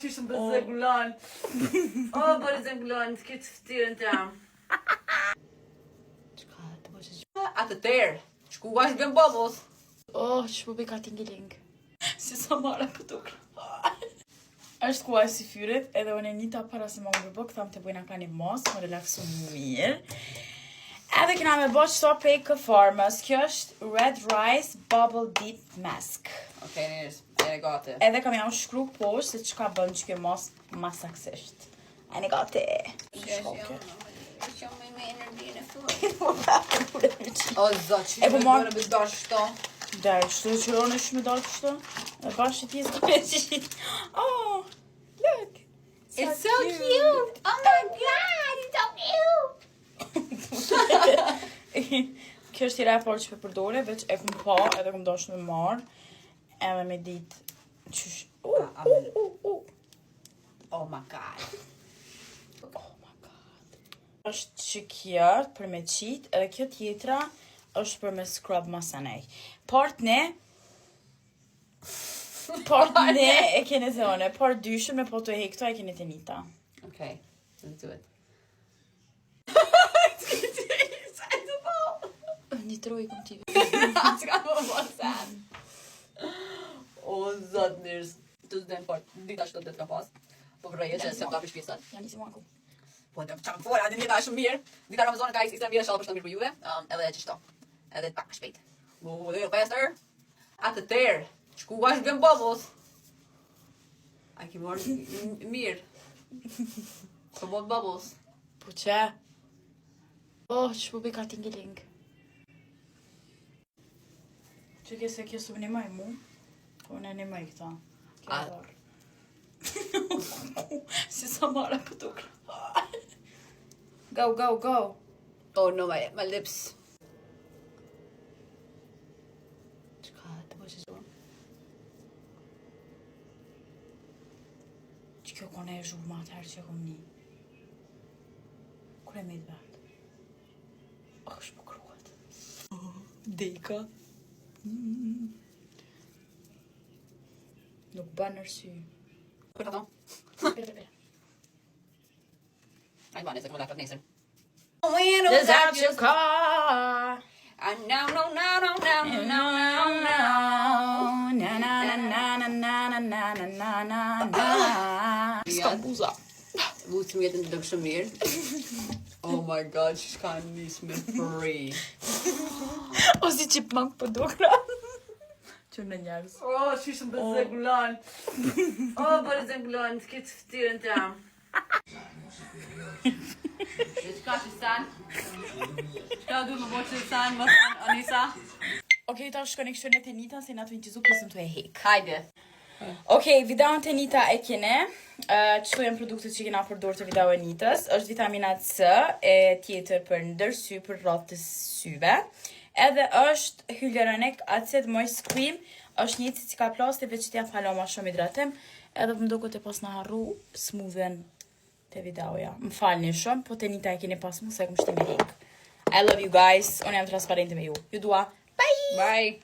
Qishëm për zëgullon. O, për zëgullon, të këtë fëtirën të jam. Qka të bëqë që? Atë tërë, që ku vash bën bubbles. Oh, që po bëj ka tingiling. Si sa mara këtu kërë. Është ku si fyret, edhe unë e njëta para se më ngërbo, këtham të bëjna ka një mos, më relaksu mirë. Edhe këna me bo qëto prej K-Farmës, kjo është Red Rice Bubble Deep Mask. Okej, njërës, e gati. Edhe kam jam shkru poshtë se qka bën që kjo mos masaksisht. E një gati. Që me energi në fërë. O, zot, që me bërë me dash shto. Daj, shto që ronë është me dash shto. Dhe bashkë që ti s'ka me qitë. Oh, look. It's so cute. Oh my god, it's so cute. Kjo është tira e parë që për përdore, veç e këm pa edhe këm dosh me marë. Edhe me ditë qysh. Oh my god. Është që kjo për me qitë, edhe kjo tjetra është për me scrub masanej. Part ne e kene të one, part dyshëm me po të e këto e kene të njita. Okay, let's do it. Një troj këm t'i Qka më më sen. O, zot, njërës. Të zdem fort, dita shtot dhe të ka pas. Po vërreje që se më ka për shpjesat. Ja nisi mua ku. Po të qamë fora, dhe njëta shumë mirë. Dita Ramazon ka ekstrem mirë, shalë për shumë mirë për juve. Edhe që shto. Edhe pak shpejt. Dhe faster. Atë tërë, që ku vash bën bubbles. A ki morë mirë. Për bot bubbles. Po që? Oh, që po bëj ka tingiling. Që ke se kjo së më një maj mu? Po në një maj këta. Kjo e dorë. Si sa mara këtu kërë. Go, go, go. Oh no, my lips. Qka të bëjë që Që kjo kone e zhurë ma atëherë që kom një. Kure me të vetë. është po kruat. Dejka. Nuk bën arsye. Kërë ato? Bere. Ajë bane, se këmë lakët nesër. Without your car. No, no, no, no, no, no, no, no. Na na na na na na na na na na na. Ska buza. Vutë më jetën të dëgë shumë mirë. Oh my god, që shka njës me free. O si chipmunk për dukra. Që në njerës. Oh, shishëm për zëgullon. Oh, për zëgullon, të këtë fëtirën të jam. Dhe qka që sen? Qka du më bo që sen, më sen, Anisa? Okej, ta shkoni kështu në Tenita, se na të vinqizu pësëm të e hek. Hajde. Okej, videon Tenita e kene. Qëto janë produktet që kena përdor të video e Nitës. Është vitamina C, e tjetër për ndërsy, për rrotë të syve. Edhe është hyaluronic acid moist cream. Është një që ka plaste, veç që t'ja falo ma shumë hidratim. Edhe për mdo këtë e pas në harru smoothen të videoja. Më falni shumë, po Tenita e kene pas mu se këmë shti me hek. I love you guys. Unë jam transparente me ju. Ju dua. Bye! Bye!